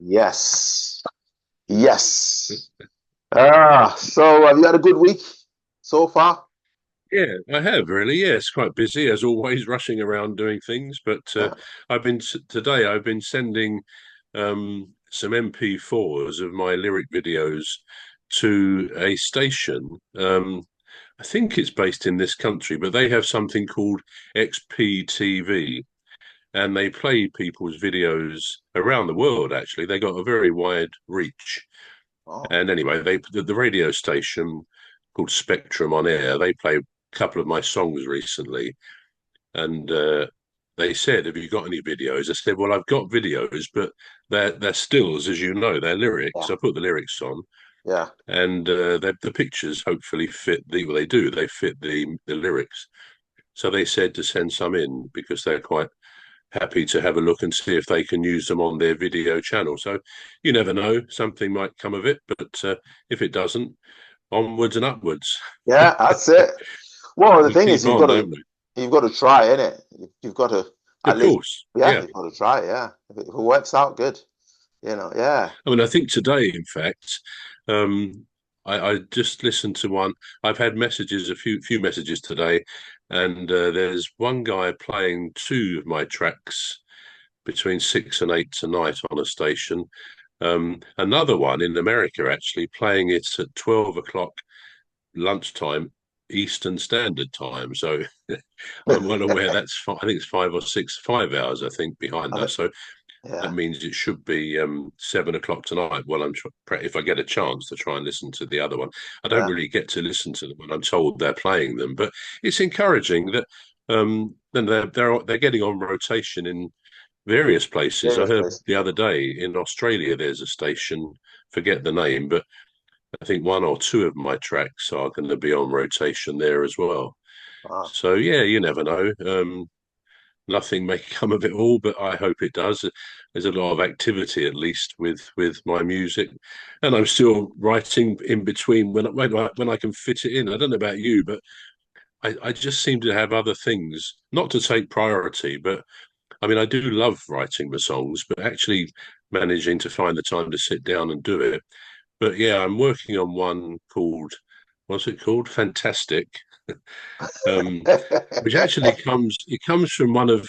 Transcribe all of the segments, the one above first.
Yes. Yes. So have you had a good week so far? Yeah, I have really. Yeah, it's quite busy as always, rushing around doing things. But Yeah. today. I've been sending some MP4s of my lyric videos to a station. I think it's based in this country, but they have something called XPTV, and they play people's videos around the world. Actually, they got a very wide reach. Oh, And anyway, the radio station called Spectrum on Air, they play a couple of my songs recently, and they said, "Have you got any videos?" I said, "Well, I've got videos, but they're stills, as you know, they're yeah. lyrics. I put the lyrics on, Yeah. and the pictures hopefully fit the well, they do. They fit the lyrics." So they said to send some in because they're quite happy to have a look and see if they can use them on their video channel. So you never know, something might come of it, but if it doesn't, onwards and upwards. Yeah, that's it. Well, the We thing is keep on, don't we? you've got to try, innit? You've got to at Of least, course, yeah, yeah. you've got to try, yeah. If it works out, good. Yeah. I mean, I think today, in fact, um, I just listened to one. I've had messages, a few messages today, and there's one guy playing two of my tracks between 6 and 8 tonight on a station. Another one in America actually playing it at 12 o'clock lunchtime Eastern Standard Time. So I'm well aware I think it's 5 or 6 5 hours I think behind I mean, us. So that yeah, means it should be 7 o'clock tonight. Well, if I get a chance to try and listen to the other one. I don't yeah. really get to listen to them when I'm told they're playing them, but it's encouraging that then they're getting on rotation in various places. I Various heard places. the other day in Australia there's a station, forget the name, but I think one or two of my tracks are going to be on rotation there as well. Wow. So yeah, you never know. Nothing may come of it all, but I hope it does. There's a lot of activity, at least, with my music, and I'm still writing in between when I can fit it in. I don't know about you, but I just seem to have other things not to take priority. But I mean, I do love writing the songs, but actually managing to find the time to sit down and do it. But yeah, I'm working on one called what's it called? Fantastic. Um, which actually comes from one of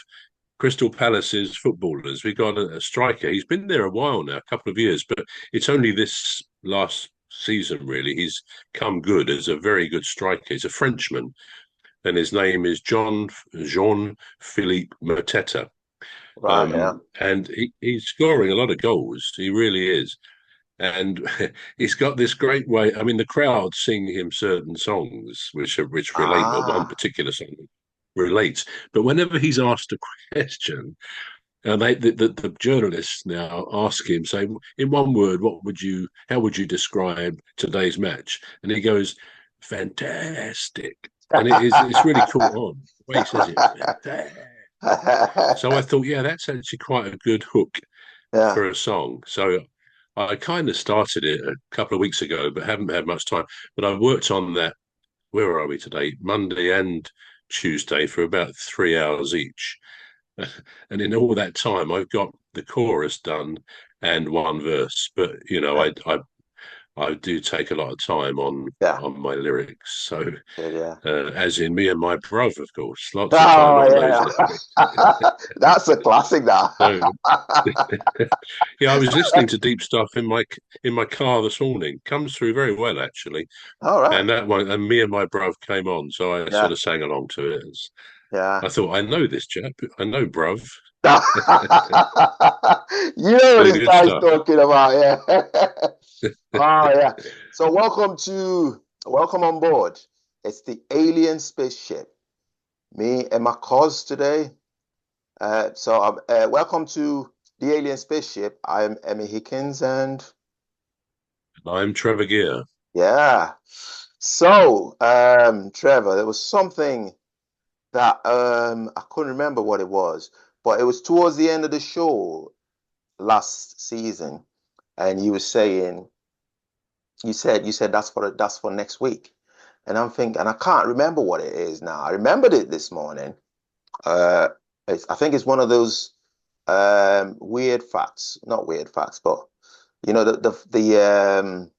Crystal Palace's footballers. We got a striker. He's been there a while now, a couple of years, but it's only this last season really. He's come good as a very good striker. He's a Frenchman, and his name is Jean Philippe Mateta. Right, yeah. And he's scoring a lot of goals. He really is. And he's got this great way. I mean, the crowd sing him certain songs which relate, or one Ah. particular song relates. But whenever he's asked a question, and the journalists now ask him, say, in one word, how would you describe today's match? And he goes, fantastic. And it's really caught on the way he says it, fantastic. So I thought, yeah, that's actually quite a good hook Yeah. for a song. So I kind of started it a couple of weeks ago, but haven't had much time. But I've worked on that. Where are we today? Monday and Tuesday for about 3 hours each. And in all that time, I've got the chorus done and one verse. But you know, Yeah. I do take a lot of time Yeah. on my lyrics. So Good, yeah. as in me and my brother, of course, lots of time Oh on those lyrics. yeah. That's a classic now. So yeah, I was listening to Deep Stuff in my car this morning. Comes through very well actually, All right. and that one and me and my bruv came on, so I sort Yeah. of sang along to it. Yeah. I thought I know this chap, I know bruv, You know what bit of this good guy's stuff. talking about, yeah. Oh yeah. So welcome on board. It's the Alien Spaceship. Me and my cause today. Welcome to the Alien Spaceship. I'm Emmy Hikins, and I'm Trevor Gear. yeah. Trevor, there was something that I couldn't remember what it was, but it was towards the end of the show last season, and you said that's for next week, and I'm thinking, and I can't remember what it is now. I remembered it this morning. Uh, I think it's one of those. Weird facts, not weird facts, but the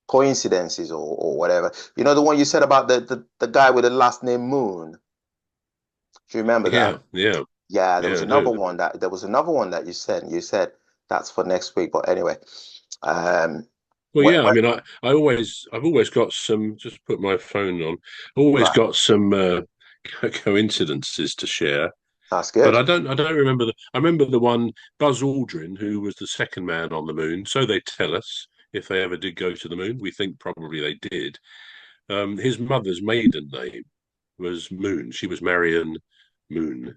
coincidences or whatever. You know the one you said about the guy with the last name Moon. Do you remember that? Yeah, yeah, Yeah, yeah, I do. there was another one that you said. You said that's for next week. But anyway, um, Well, yeah, I mean, I've always got some. Just put my phone on. Always right, got some coincidences to share. that's But good. I don't remember the. I remember the one Buzz Aldrin, who was the second man on the moon. So they tell us if they ever did go to the moon. We think probably they did. His mother's maiden name was Moon. She was Marion Moon.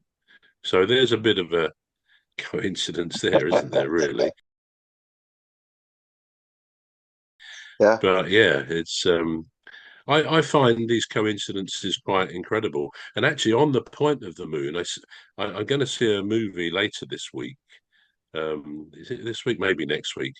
So there's a bit of a coincidence there, isn't there? Really. Yeah, But yeah, it's I find these coincidences quite incredible. And actually, on the point of the moon, I'm going to see a movie later this week. Is it this week? Maybe next week.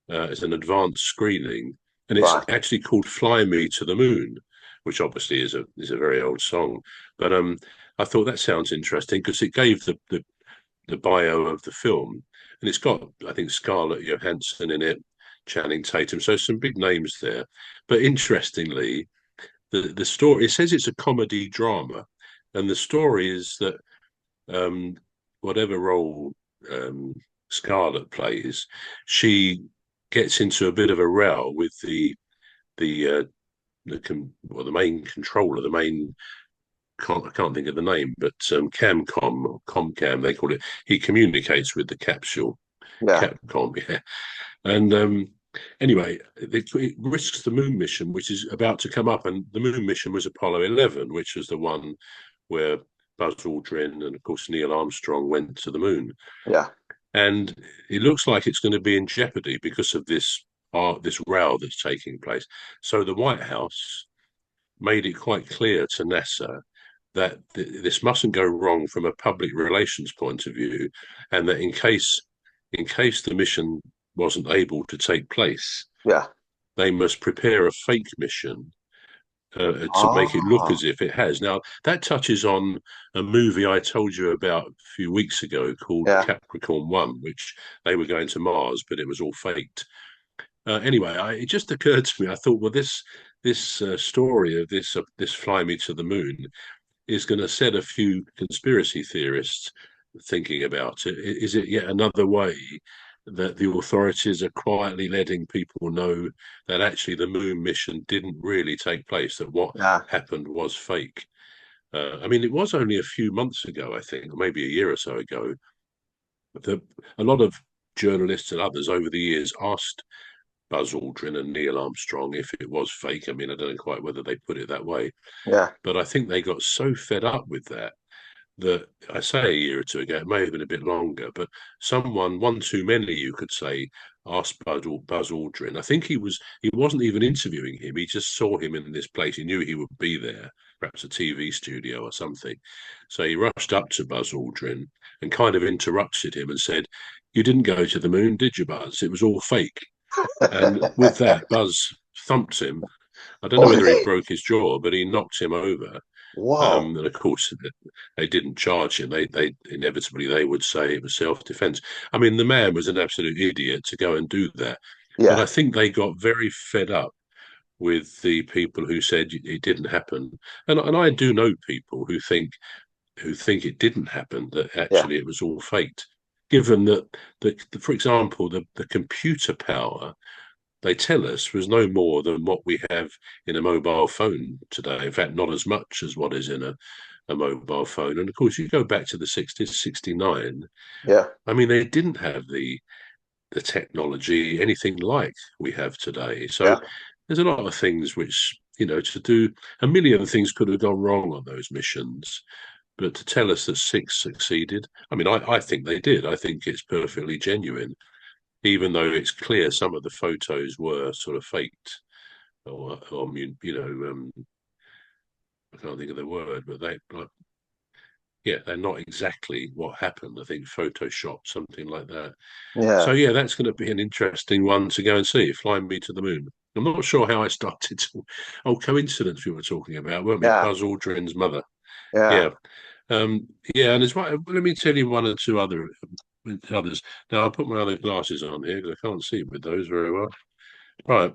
It's an advanced screening, and it's right. actually called "Fly Me to the Moon," which obviously is a very old song. But I thought that sounds interesting because it gave the bio of the film, and it's got I think Scarlett Johansson in it, Channing Tatum, so some big names there. But interestingly, the story it says it's a comedy drama, and the story is that um, whatever role um, Scarlett plays, she gets into a bit of a row with the the main controller, the main I can't think of the name, but Camcom or Comcam they call it. He communicates with the capsule, Yeah, Capcom, yeah. And anyway, it risks the moon mission, which is about to come up. And the moon mission was Apollo 11, which was the one where Buzz Aldrin and, of course, Neil Armstrong went to the moon. yeah. And it looks like it's going to be in jeopardy because of this row that's taking place. So the White House made it quite clear to NASA that this mustn't go wrong from a public relations point of view, and that in case the mission wasn't able to take place, Yeah. they must prepare a fake mission to make it look Oh, as if it has. Now that touches on a movie I told you about a few weeks ago called yeah, Capricorn One, which they were going to Mars, but it was all faked. Anyway, it just occurred to me. I thought, well, this story of this fly me to the moon is going to set a few conspiracy theorists thinking about it. Is it yet another way that the authorities are quietly letting people know that actually the moon mission didn't really take place, that what yeah, happened was fake? I mean, it was only a few months ago, I think, or maybe a year or so ago, that a lot of journalists and others over the years asked Buzz Aldrin and Neil Armstrong if it was fake. I mean, I don't know quite whether they put it that way, yeah, but I think they got so fed up with that I say a year or two ago, it may have been a bit longer, but someone, one too many, you could say, asked Buzz Aldrin. I think he wasn't even interviewing him. He just saw him in this place. He knew he would be there, perhaps a TV studio or something. So he rushed up to Buzz Aldrin and kind of interrupted him and said, "You didn't go to the moon, did you, Buzz? It was all fake." And with that, Buzz thumped him. I don't know Oh, whether he really? broke his jaw, but he knocked him over. Wow. And of course, they didn't charge him. They inevitably they would say it was self-defense. I mean, the man was an absolute idiot to go and do that. But I Yeah, think they got very fed up with the people who said it didn't happen. And I do know people who think it didn't happen, that yeah, actually it was all faked. Given that for example, the computer power they tell us was no more than what we have in a mobile phone today. In fact, not as much as what is in a mobile phone. And of course, you go back to the 60s, 69. yeah, I mean, they didn't have the technology, anything like we have today. So yeah, there's a lot of things which, to do a million things could have gone wrong on those missions. But to tell us that six succeeded, I mean, I think they did. I think it's perfectly genuine, even though it's clear some of the photos were sort of faked or I can't think of the word, but yeah, they're not exactly what happened. I think Photoshop, something like that. So yeah, yeah, that's going to be an interesting one to go and see. Fly Me to the Moon. I'm not sure how I started. Oh, coincidence we were talking about, weren't we? yeah, Buzz Aldrin's mother. yeah. Yeah. Yeah, and it's right. Let me tell you one or two others. Now I'll put my other glasses on here because I can't see with those very well. Right,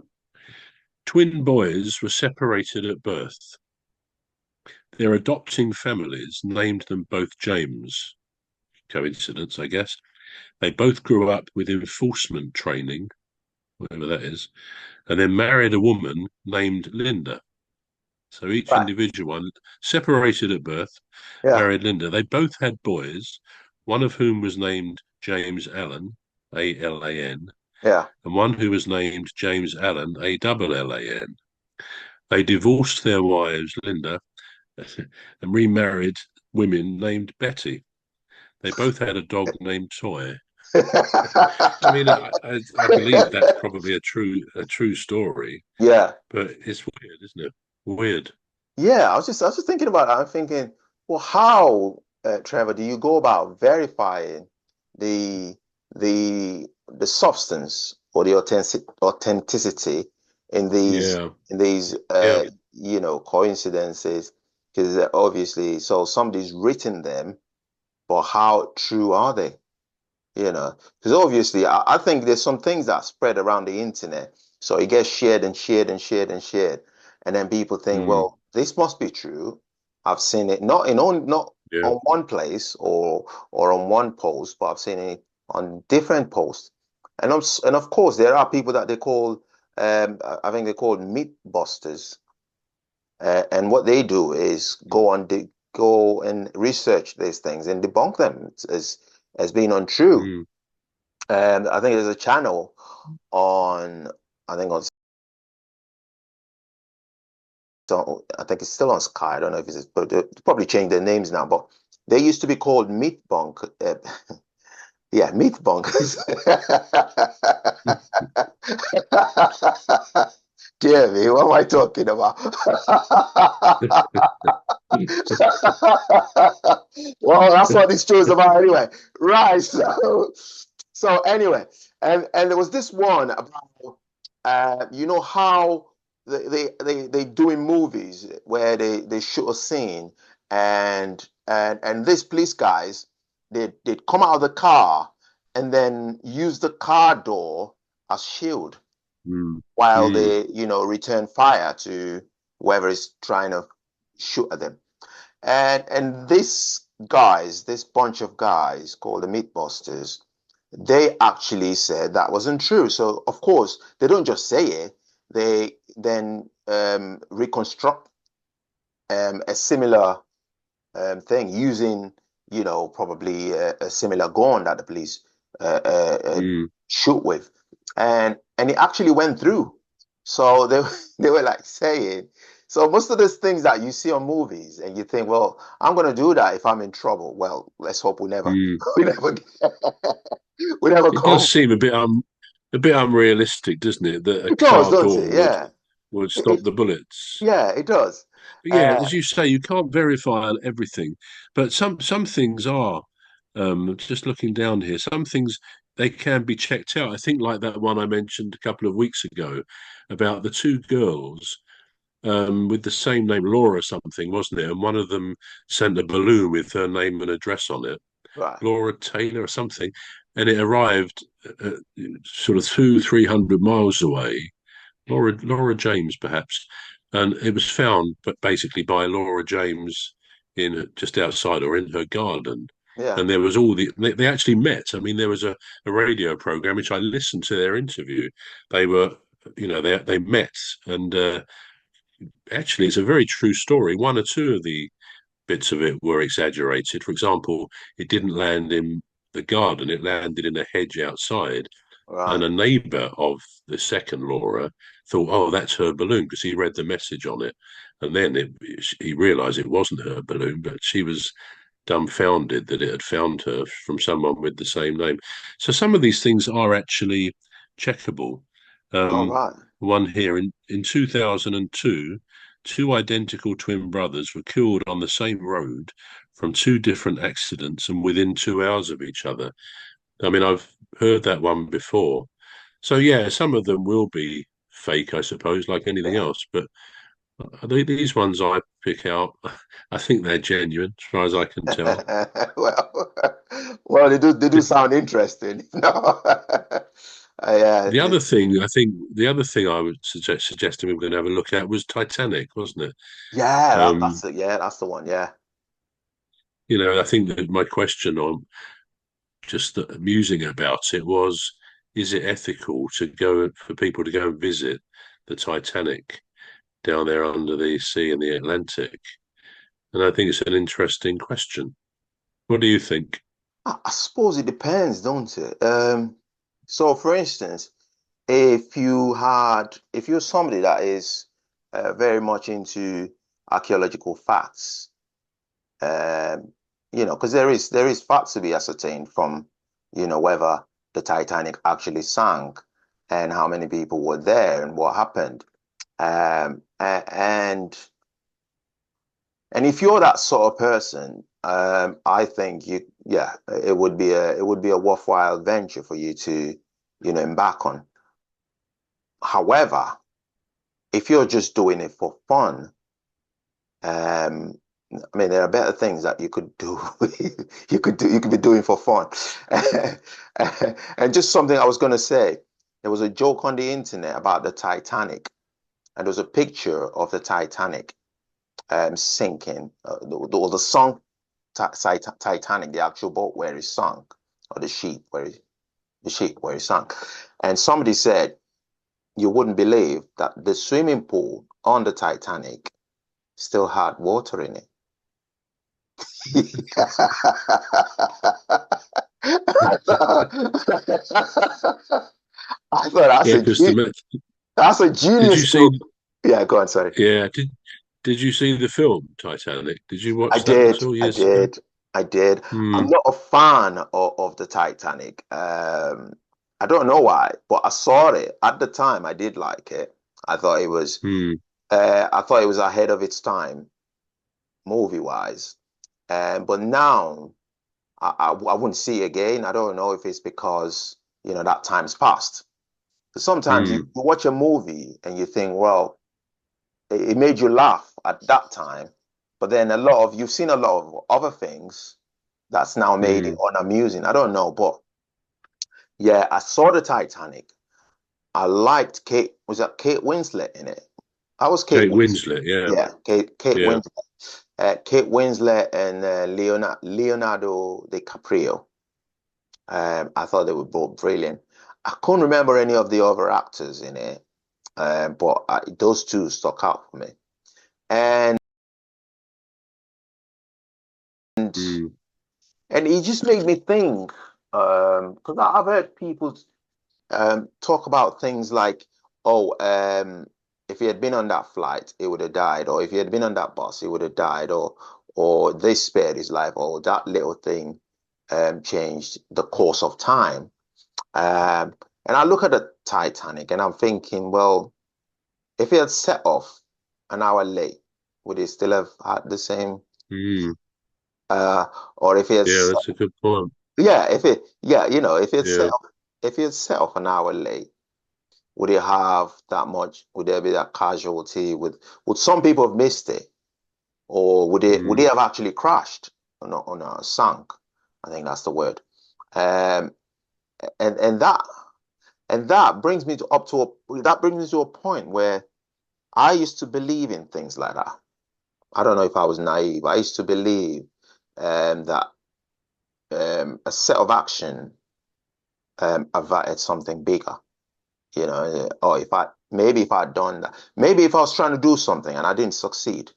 twin boys were separated at birth. Their adopting families named them both James. Coincidence, I guess. They both grew up with enforcement training, whatever that is, and then married a woman named Linda. So each Right. individual one, separated at birth, Yeah. married Linda. They both had boys, one of whom was named James Allen, Alan, Yeah. and one who was named James Allen, Allan. They divorced their wives, Linda, and remarried women named Betty. They both had a dog named Toy. I mean, I believe that's probably a true story, Yeah. but it's weird, isn't it? Weird. Yeah. I was just thinking about it. I'm thinking, well, how, Trevor, do you go about verifying the the substance or the authenticity in Yeah, these yeah. coincidences? Because obviously, so somebody's written them, but how true are they? Because obviously, I think there's some things that spread around the internet. So it gets shared and shared and shared and shared. And then people think, Mm, well, this must be true. I've seen it not yeah. on one place or on one post, but I've seen it on different posts. And of course, there are people that they call, I think they're called myth busters. And what they do is go and research these things and debunk them as being untrue. Mm. And I think there's a channel on, I think on, I think it's still on Sky. I don't know if it's, but they probably changed their names now. But they used to be called Meat Bunk. Yeah, Meat Bunkers. Dear me, what am I talking about? Well, that's what this show is about anyway. Right. So anyway, and there was this one about how they do in movies where they shoot a scene and these police guys they'd come out of the car and then use the car door as shield Mm. while Mm. they return fire to whoever is trying to shoot at them. And this bunch of guys called the Meatbusters, they actually said that wasn't true. So of course they don't just say it; they then reconstruct a similar thing using, probably a similar gun that the police Mm. shoot with, and it actually went through. So they they were like saying, so most of those things that you see on movies, and you think, well, I'm gonna do that if I'm in trouble. Well, let's hope we never, Mm. we never, we never It does come. seem a bit unrealistic, doesn't it, that a It does, car doesn't it? door would Yeah, would it, stop it the bullets. yeah, it does. But yeah, Uh, as you say, you can't verify everything, but some things are. Just looking down here, some things they can be checked out. I think like that one I mentioned a couple of weeks ago about the two girls with the same name, Laura something, wasn't it? And one of them sent a balloon with her name and address on it, right. Laura Taylor or something, and it arrived sort of 300 miles away. Laura James, perhaps, and it was found, but basically by Laura James in just outside or in her garden. Yeah. And there was all they actually met. I mean, there was a radio program which I listened to their interview. They were, they met, and actually, it's a very true story. One or two of the bits of it were exaggerated. For example, it didn't land in the garden; it landed in a hedge outside. And Right. a neighbour of the second Laura thought, "Oh, that's her balloon," because he read the message on it, and then he realised it wasn't her balloon, but she was dumbfounded that it had found her from someone with the same name. So some of these things are actually checkable. All Um, right. one here in 2002, two identical twin brothers were killed on the same road from two different accidents and within 2 hours of each other. I mean, I've heard that one before. So yeah, some of them will be fake, I suppose, like anything Yeah. else. But These ones I pick out, I think they're genuine, as far as I can tell. Well, well, they do sound interesting. No, yeah, The other thing I would suggesting we were going to have a look at was Titanic, wasn't it? yeah, that's Um, it. Yeah, that's the one. Yeah. I think that my question on just musing about it was, is it ethical to go for people to go and visit the Titanic down there under the sea in the Atlantic? And I think it's an interesting question. What do you think? I suppose it depends, don't it? So for instance, if you're somebody that is very much into archaeological facts, um, because there is facts to be ascertained from, whether the Titanic actually sank and how many people were there and what happened. And if you're that sort of person, I think yeah, it would be a worthwhile venture for you to, embark on. However, if you're just doing it for fun, um, I mean, there are better things that you could do. You could be doing for fun. And just something I was going to say, there was a joke on the internet about the Titanic, and there was a picture of the Titanic sinking. The song Titanic, the actual boat where it sunk, or the ship where it sunk. And somebody said, you wouldn't believe that the swimming pool on the Titanic still had water in it. I thought, I thought Yeah, because that's a did you genius see? move. Yeah, go on, sorry. Yeah, did you see the film Titanic? Did you I watch that at did, all I years ago? did, I did. I'm Hmm. not a fan of the Titanic. I don't know why, but I saw it at the time. I did like it. I thought it was, Hmm. I thought it was ahead of its time, movie wise. But now I wouldn't see it again. I don't know if it's because that time's passed. Sometimes you Hmm. watch a movie and you think, well, it made you laugh at that time, but then you've seen a lot of other things that's now made it Hmm. unamusing. I don't know, but yeah, I saw the Titanic. I liked was that Kate Winslet in it? I was Kate Kate Winslet. Winslet. Yeah. Yeah, Kate Yeah. Winslet. Kate Winslet and Leonardo DiCaprio. I thought they were both brilliant. I couldn't remember any of the other actors in it, but those two stuck out for me. And Hmm. and it just made me think, because I've heard people talk about things like, oh, if he had been on that flight, he would have died, or if he had been on that bus, he would have died, or this spared his life, or that little thing changed the course of time. Um, and I look at the Titanic and I'm thinking, well, if he had set off an hour late, would he still have had the same? Hmm. Uh, or if he had Yeah, that's a good point. Yeah, if it set Yeah. off, if it set off an hour late, would it have that much? Would there be that casualty? Would some people have missed it, or would it Hmm. have actually crashed or sunk? I think that's the word. Um, and and that and that brings me to a point where I used to believe in things like that. I don't know if I was naive. I used to believe that a set of action averted something bigger. Or if I'd done that, maybe if I was trying to do something and I didn't succeed,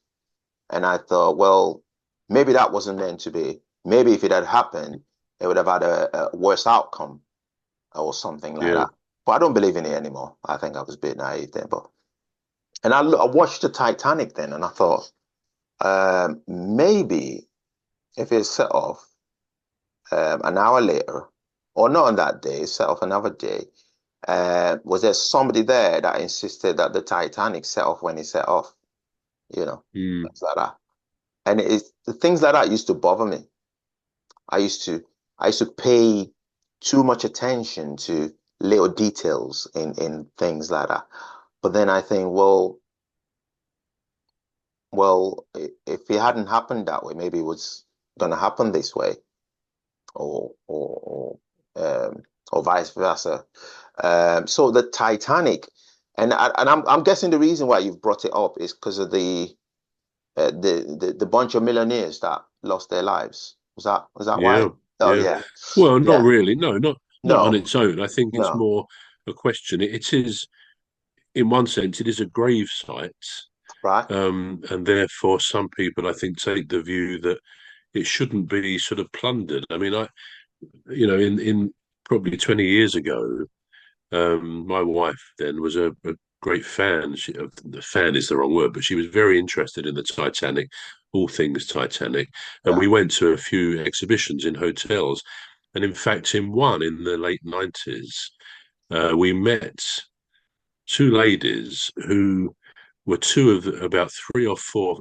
and I thought, well, maybe that wasn't meant to be. Maybe if it had happened, it would have had a worse outcome or something like Yeah. that. But I don't believe in it anymore. I think I was a bit naive then. I watched the Titanic then, and I thought, maybe if it set off an hour later, or not on that day, set off another day. Was there somebody there that insisted that the Titanic set off when it set off? Hmm. Things like that. And the things like that used to bother me. I used to I used to pay too much attention to little details in things like that. But then I think, well, well, if it hadn't happened that way, maybe it was gonna happen this way, or vice versa. So the Titanic, and I'm guessing the reason why you've brought it up is because of the bunch of millionaires that lost their lives. Was that why? Yeah, Oh yeah. yeah, Well, not yeah. really. No, not on No, its own. I think it's no. more a question. It is, in one sense, it is a grave site, Right? and therefore some people, I think, take the view that it shouldn't be sort of plundered. I mean, in probably 20 years ago, my wife then was a great fan. Fan is the wrong word, but she was very interested in the Titanic, all things Titanic. And Yeah, we went to a few exhibitions in hotels. And in fact, in one in the late 90s, we met two ladies who were two of about three or four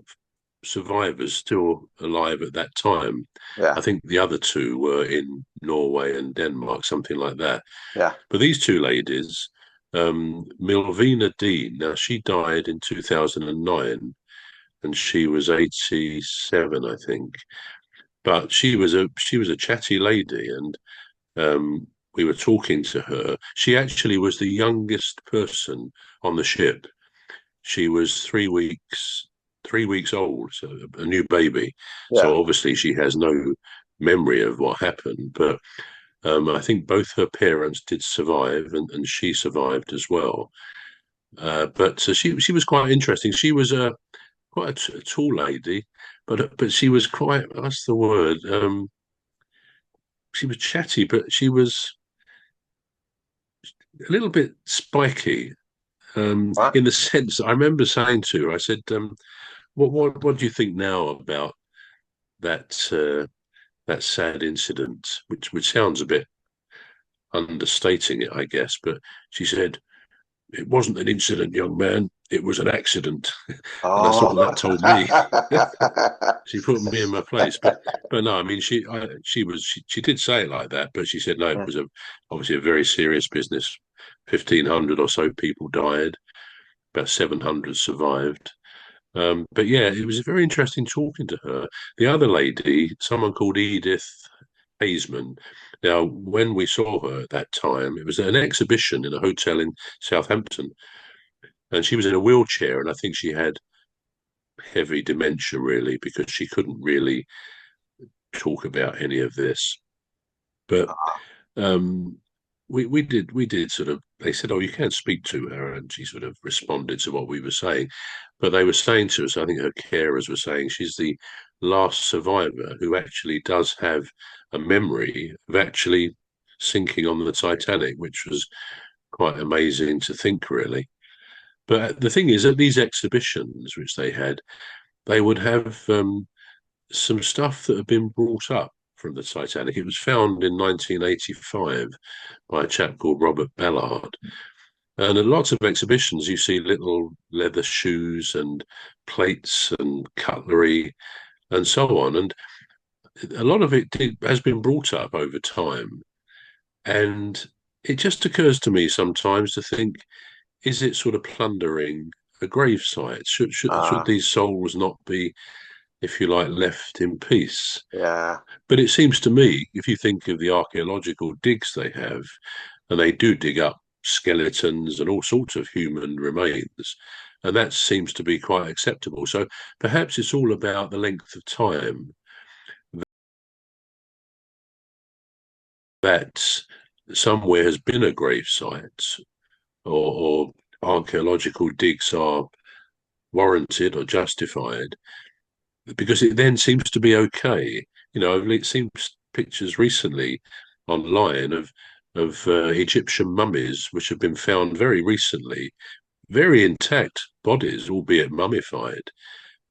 survivors still alive at that time. yeah, I think the other two were in Norway and Denmark, something like that. yeah, But these two ladies, Milvina Dean, now she died in 2009 and she was 87, I think. But she was a chatty lady, and we were talking to her. She actually was the youngest person on the ship. She was 3 weeks old, so a new baby. yeah. So obviously she has no memory of what happened, but I think both her parents did survive, and she survived as well. But she was quite interesting. She was quite a tall lady, but she was quite, what's the word? She was chatty, but she was a little bit spiky. Right? In the sense, I remember saying to her, I said, "What do you think now about that that sad incident?" Which sounds a bit understating it, I guess. But she said, "It wasn't an incident, young man. It was an accident." And I thought, Oh, well, that told me. She put me in my place. But no, I mean, she did say it like that, but she said no. It was obviously a very serious business. 1,500 or so people died. About 700 survived. But yeah, it was very interesting talking to her. The other lady, someone called Edith Hazeman. Now, when we saw her at that time, it was an exhibition in a hotel in Southampton, and she was in a wheelchair, and I think she had heavy dementia, really, because she couldn't really talk about any of this. But um, we did sort of. They said, "Oh, you can speak to her," and she sort of responded to what we were saying. But they were saying to us, I think her carers were saying, she's the last survivor who actually does have a memory of actually sinking on the Titanic, which was quite amazing to think, really. But the thing is, at these exhibitions which they had, they would have some stuff that had been brought up from the Titanic. It was found in 1985 by a chap called Robert Ballard. And at lots of exhibitions, you see little leather shoes and plates and cutlery and so on. And a lot of has been brought up over time. And it just occurs to me sometimes to think, is it sort of plundering a gravesite? Should uh, these souls not be, if you like, left in peace? yeah. But it seems to me, if you think of the archaeological digs they have, and they do dig up skeletons and all sorts of human remains, and that seems to be quite acceptable. So perhaps it's all about the length of time that somewhere has been a grave site, or archaeological digs are warranted or justified, because it then seems to be okay. I've seen pictures recently online of Egyptian mummies which have been found very recently, very intact bodies, albeit mummified,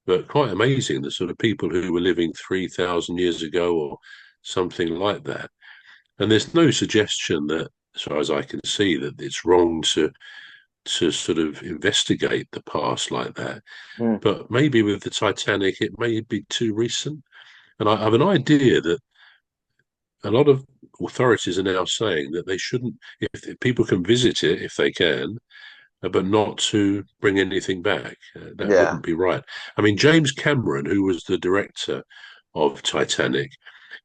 but quite amazing. The sort of people who were living 3,000 years ago or something like that. And there's no suggestion that, as far as I can see, that it's wrong to sort of investigate the past like that. Mm. But maybe with the Titanic, it may be too recent. And I have an idea that a lot of authorities are now saying that they shouldn't, if people can visit it, if they can, but not to bring anything back. That Yeah. wouldn't be right. I mean, James Cameron, who was the director of Titanic,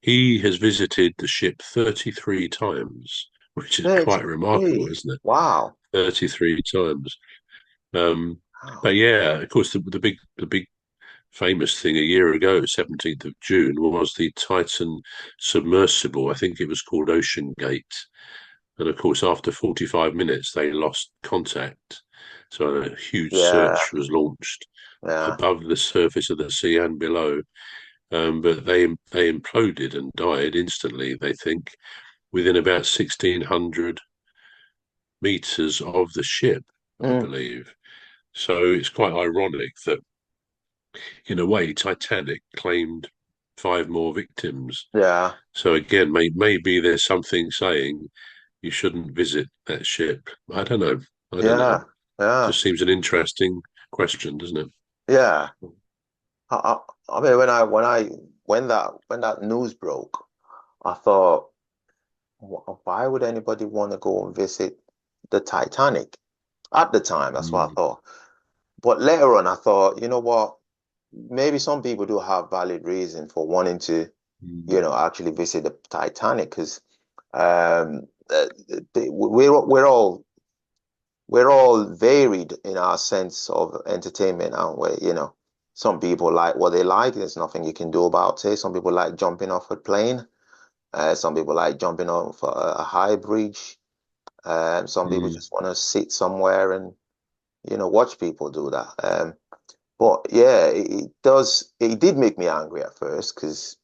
he has visited the ship 33 times, which is quite remarkable, 33. isn't it? Wow. 33 times. Um, but Wow. yeah, of course, the big famous thing a year ago, 17th of June, was the Titan submersible. I think it was called Ocean Gate. And of course, after 45 minutes, they lost contact. So a huge Yeah. search was launched Yeah. above the surface of the sea and below. But they imploded and died instantly, they think, within about 1,600 meters of the ship, I Mm. believe. So it's quite ironic that, in a way, Titanic claimed five more victims. Yeah. So again, maybe there's something saying you shouldn't visit that ship. I don't know. I don't know. Yeah. Yeah. Just seems an interesting question, doesn't it? Yeah. I, I mean, when that news broke, I thought, Why would anybody want to go and visit the Titanic?" At the time, that's what I Mm, thought. But later on, I thought, you know what? Maybe some people do have valid reason for wanting to, mm, actually visit the Titanic because we're all varied in our sense of entertainment, aren't we? Some people like what they like. There's nothing you can do about it. Some people like jumping off a plane. Some people like jumping off a high bridge. Some people mm, just want to sit somewhere and watch people do that. But yeah, it does. It did make me angry at first because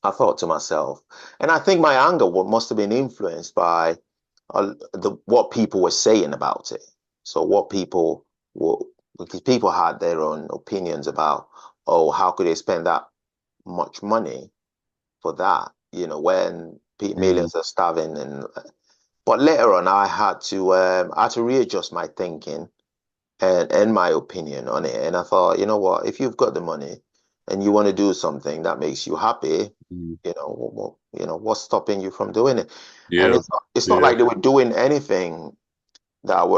I thought to myself, and I think my anger must have been influenced by what people were saying about it. So what people were, because people had their own opinions about, oh, how could they spend that much money for that? When mm, millions are starving, but later on, I had to readjust my thinking and my opinion on it. And I thought, you know what, if you've got the money and you want to do something that makes you happy, mm. what's stopping you from doing it? And Yeah, it's not yeah. like they were doing anything that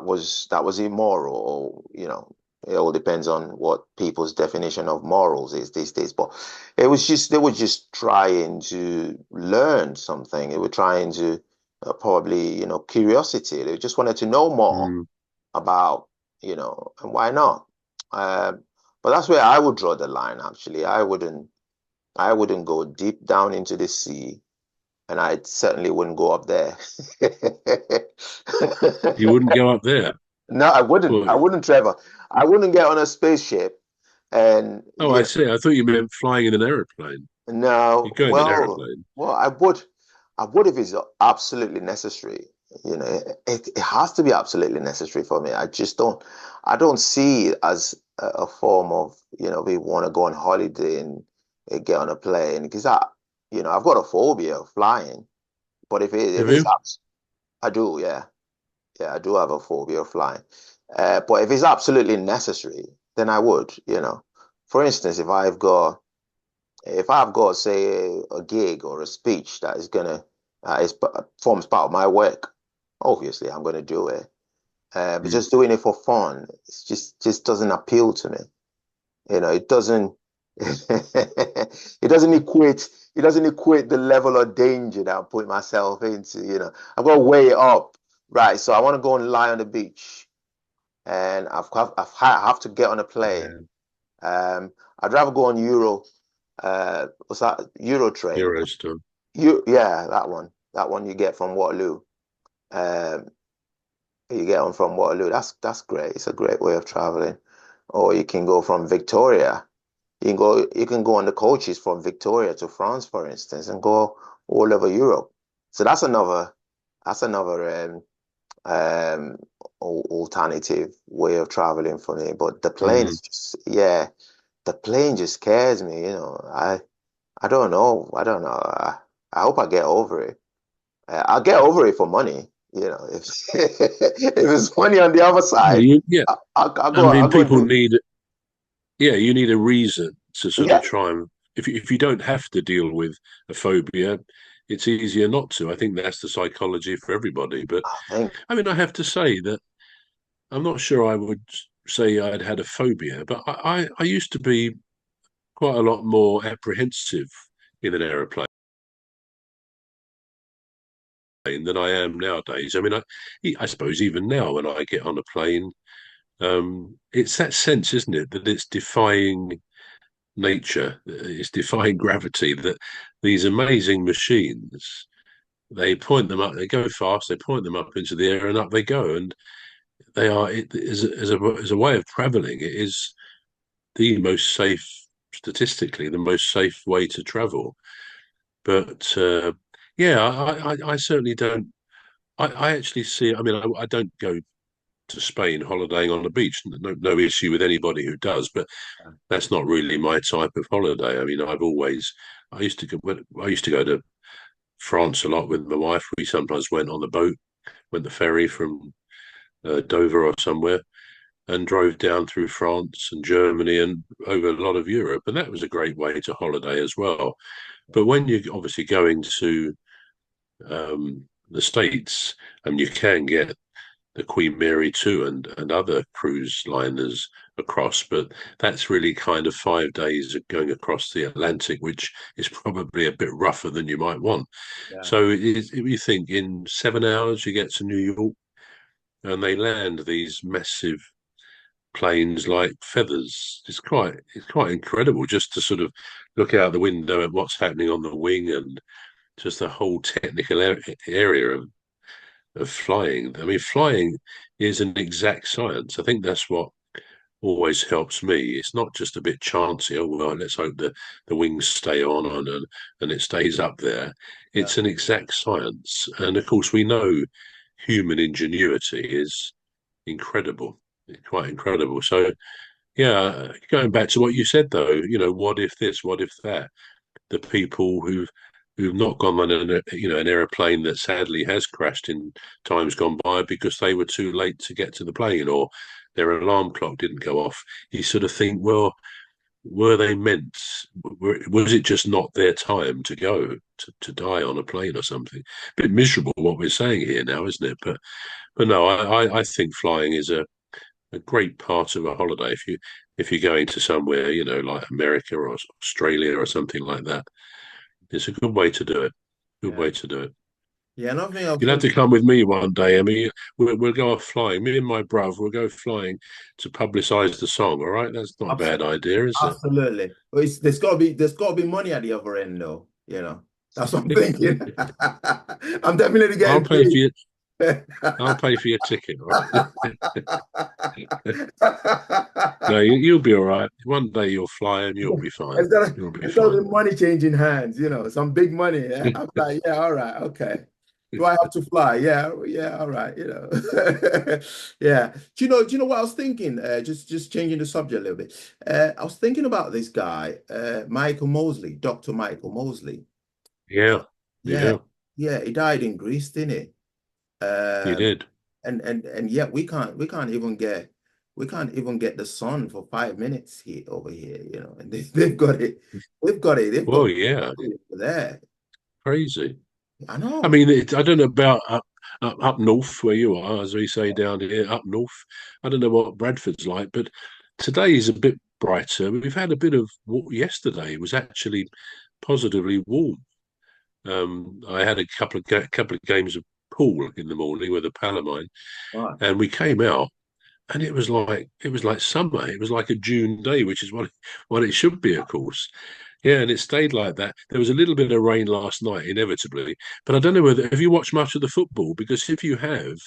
was immoral, or it all depends on what people's definition of morals is these days. But they were just trying to learn something. They were trying to probably curiosity. They just wanted to know more Mm. about, and why not? But that's where I would draw the line, actually. I wouldn't go deep down into the sea, and I certainly wouldn't go up there. You wouldn't go up there. No, I wouldn't. Well, I wouldn't, Trevor. I wouldn't get on a spaceship and, oh, I see. I thought you meant flying in an aeroplane. You no, go in an well, aeroplane. I would if it's absolutely necessary. It has to be absolutely necessary for me. I don't see it as a form of, we want to go on holiday and get on a plane because I've got a phobia of flying. But if Have it's you? I do, yeah, yeah, I do have a phobia of flying. But if it's absolutely necessary, then I would. For instance, if I've got, say, a gig or a speech that is gonna forms part of my work, obviously I'm gonna do it. But Mm. just doing it for fun, it's just doesn't appeal to me. It doesn't it doesn't equate the level of danger that I'm putting myself into. I've got to weigh it up. Right. So I want to go and lie on the beach, and I have to get on a plane. Yeah. I'd rather go on what's that? Euro train. Eurostar. Yeah, that one. That one you get from Waterloo. Um, you get on from Waterloo. That's great. It's a great way of traveling. Or you can go from Victoria. You can go on the coaches from Victoria to France, for instance, and go all over Europe. So that's another um, alternative way of traveling for me. But the plane Mm. is just, yeah, the plane just scares me. I don't know. I don't know. I hope I get over it. I'll get over it for money. If if it's money on the other Yeah, side, yeah. I'll I go. I'll mean, go and people do. need, yeah, you need a reason to sort of Yeah, try and, if you don't have to deal with a phobia, it's easier not to. I think that's the psychology for everybody. But I think. I mean, I have to say that I'm not sure I would say I'd had a phobia, but I used to be quite a lot more apprehensive in an aeroplane than I am nowadays. I mean, I suppose even now when I get on a plane, it's that sense, isn't it, that it's defying nature, it's defying gravity, that these amazing machines, they point them up, they go fast, they point them up into the air and up they go. And they are, as a way of traveling, it is the most safe, statistically, the most safe way to travel. But yeah, I certainly don't. I actually see. I mean, I don't go to Spain holidaying on the beach. No issue with anybody who does, but that's not really my type of holiday. I mean, I used to go to France a lot with my wife. We sometimes went on the boat, went the ferry from Dover or somewhere, and drove down through France and Germany and over a lot of Europe. And that was a great way to holiday as well. But when you're obviously going to the States, and you can get the Queen Mary 2 and other cruise liners across, but that's really kind of 5 days of going across the Atlantic, which is probably a bit rougher than you might want. Yeah. So you think in 7 hours you get to New York, and they land these massive planes like feathers. It's quite incredible just to sort of look out the window at what's happening on the wing and just the whole technical area of flying. I mean, flying is an exact science. I think that's what always helps me. It's not just a bit chancy. Oh well, let's hope the wings stay on and it stays up there. Yeah. It's an exact science, and of course we know human ingenuity is incredible, quite incredible. So yeah, going back to what you said though, what if this, what if that? The people who've not gone on an aeroplane that sadly has crashed in times gone by because they were too late to get to the plane or their alarm clock didn't go off. You sort of think, well, were they meant? Was it just not their time to go to die on a plane or something? A bit miserable what we're saying here now, isn't it? But no, I think flying is a great part of a holiday if you're going to somewhere like America or Australia or something like that. It's a good way to do it. Good Yeah. way to do it. Yeah. Another thing I was You'll have to thinking. come with me one day, Emmy. We'll go off flying. Me and my brother will go flying to publicise the song. All right, that's not a bad idea, is Absolutely. Well, there's got to be money at the other end though, you know. That's what I'm it? thinking. I'm definitely I'll getting pay for your paid. I'll pay for your ticket. All right? No, you'll be all right. One day you'll fly and you'll be fine. Instead of, You'll be instead of fine. the money changing hands, some big money. Yeah? I'm like, yeah, all right, okay. Do I have to fly? Yeah, yeah, all right, Yeah. Do you know what I was thinking? Just changing the subject a little bit. I was thinking about this guy, Michael Mosley, Dr. Michael Mosley. Yeah, Yeah, yeah, yeah, he died in Greece, didn't he? you did. And yet we can't even get the sun for 5 minutes here over here, and they've got it, they've Well, got yeah, it there. crazy. I I know. mean, I don't know about up north where you are, as we say down here, up north. I don't know what Bradford's like, but today is a bit brighter. We've had a bit of yesterday. It was actually positively warm. I had a couple of games of pool in the morning with a pal of mine, Right. and we came out, and it was like summer. It was like a June day, which is what it should be, of course. Yeah, and it stayed like that. There was a little bit of rain last night, inevitably, but I don't know whether have you watched much of the football? Because if you have,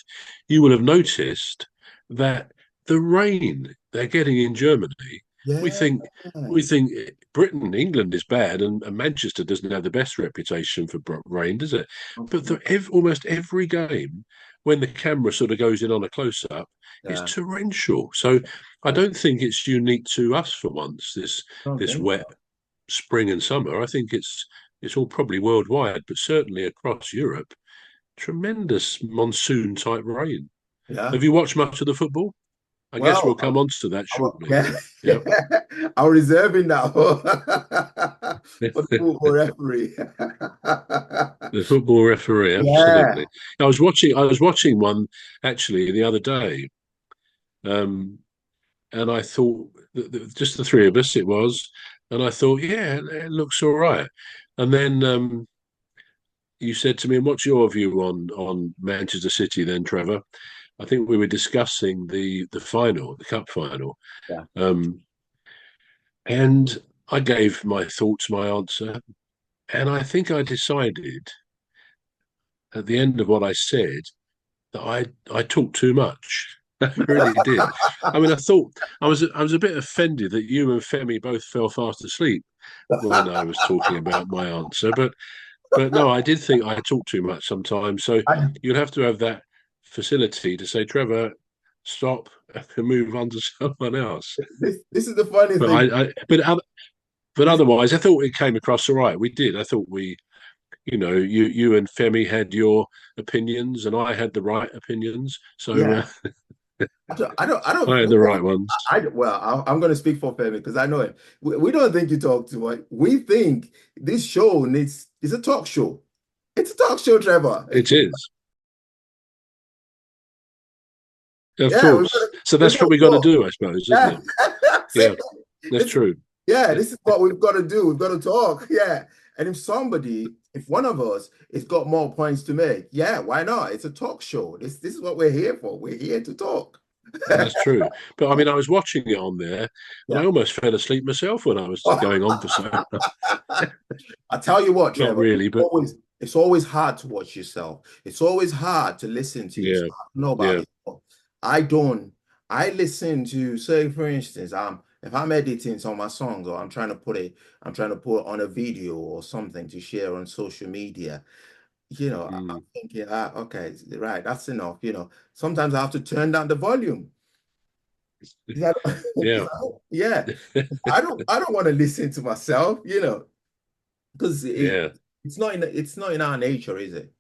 you will have noticed that the rain they're getting in Germany, we Yeah. think we think Britain, England is bad, and Manchester doesn't have the best reputation for rain, does it? But almost every game, when the camera sort of goes in on a close up, it's Yeah. torrential. So I don't think it's unique to us for once. This I don't this think wet so. spring and summer. I think it's all probably worldwide, but certainly across Europe, tremendous monsoon type rain. Yeah. Have you watched much of the football? I guess we'll Well, come on to that shortly. yeah, Yeah. I'm reserving that. For the football referee. The football referee, Yeah. absolutely. I was watching one actually the other day, um, and I thought just the three of us it was, and I thought, yeah, it looks all right. And then you said to me, "And what's your view on Manchester City?" Then, Trevor, I think we were discussing the final, the cup final, Yeah. um, and I gave my thoughts, my answer, and I think I decided at the end of what I said that I talked too much. I really did. I mean, I thought I was a bit offended that you and Femi both fell fast asleep when I was talking about my answer, but no, I did think I talk too much sometimes. So I, you'd have to have that facility to say, Trevor, stop and move on to someone else. this is the funny But thing. but This, otherwise, I thought it came across all right. We did. I thought you and Femi had your opinions, and I had the right opinions. So yeah. I don't. I had the right ones. Well, I'm going to speak for Femi because I know him. We don't think you talk too much. We think this show it's a talk show. It's a talk show, Trevor. It is, of Yeah, course. So we've that's got what to we got to talk. do, I suppose, isn't Yeah. it? Yeah, that's This, true. yeah, this is what we've got to do. We've got to talk. Yeah. And if one of us has got more points to make, yeah, why not? It's a talk show. This is what we're here for. We're here to talk. That's true. But I mean, I was watching it on there, and I Yeah. almost fell asleep myself when I was going on for so long. I tell you what, Not Trevor, really, but it's always hard to watch yourself. It's always hard to listen to yourself. yeah, I don't know about yeah, this. But I don't. I listen to, say, for instance, if I'm editing some of my songs or I'm trying to put on a video or something to share on social media. I'm mm, thinking, okay, right, that's enough. Sometimes I have to turn down the volume. Yeah, yeah, yeah. I don't want to listen to myself, because yeah, it's not in our nature, is it?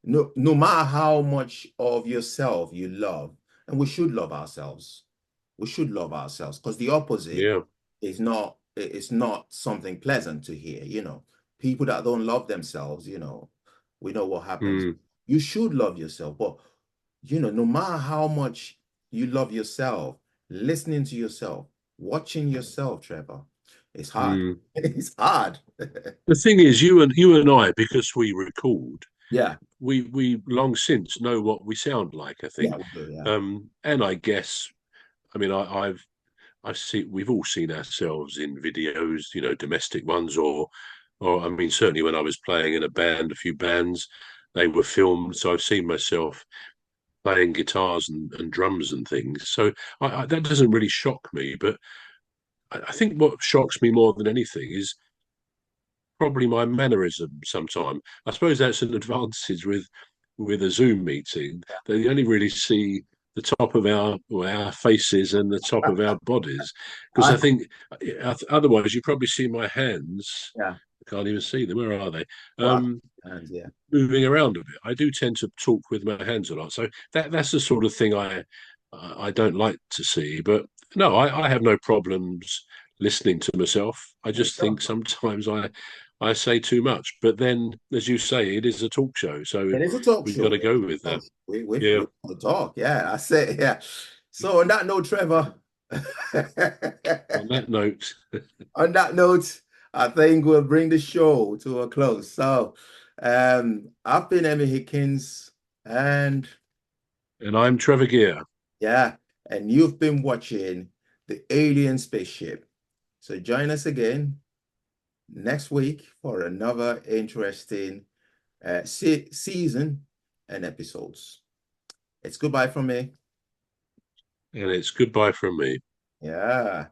No matter how much of yourself you love, and we should love ourselves. We should love ourselves because the opposite yeah, is not something pleasant to hear, People that don't love themselves, we know what happens. mm, You should love yourself, but no matter how much you love yourself, listening to yourself, watching yourself, Trevor, it's hard. mm. It's hard. The thing is, you and I, because we record, Yeah, we long since know what we sound like. I think, yeah, we do, yeah. and I guess, I mean, I see we've all seen ourselves in videos, domestic ones, or I mean, certainly when I was playing in a few bands, they were filmed, so I've seen myself playing guitars and drums and things. So that doesn't really shock me, but I think what shocks me more than anything is probably my mannerism sometimes. I suppose that's an advantage with a Zoom meeting. They only really see the top of our faces and the top of our bodies. Because I I, think otherwise you probably see my hands. yeah, I can't even see them. Where are they? well, Um, yeah. moving around a bit. I do tend to talk with my hands a lot. So that's the sort of thing I don't like to see. But no, I have no problems listening to myself. I There you just think go. sometimes I say too much. But then, as you say, it is a talk show, so It is a talk we've got show. to go with that. We Yeah. want to talk. Yeah, I say, yeah. So on that note, Trevor, On that note, on that note, I think we'll bring the show to a close. So, I've been Emmy Hikins, and and I'm Trevor Gear. yeah, and you've been watching the Alien Spaceship. So join us again next week for another interesting season and episodes. It's goodbye from me. And it's goodbye from me. Yeah.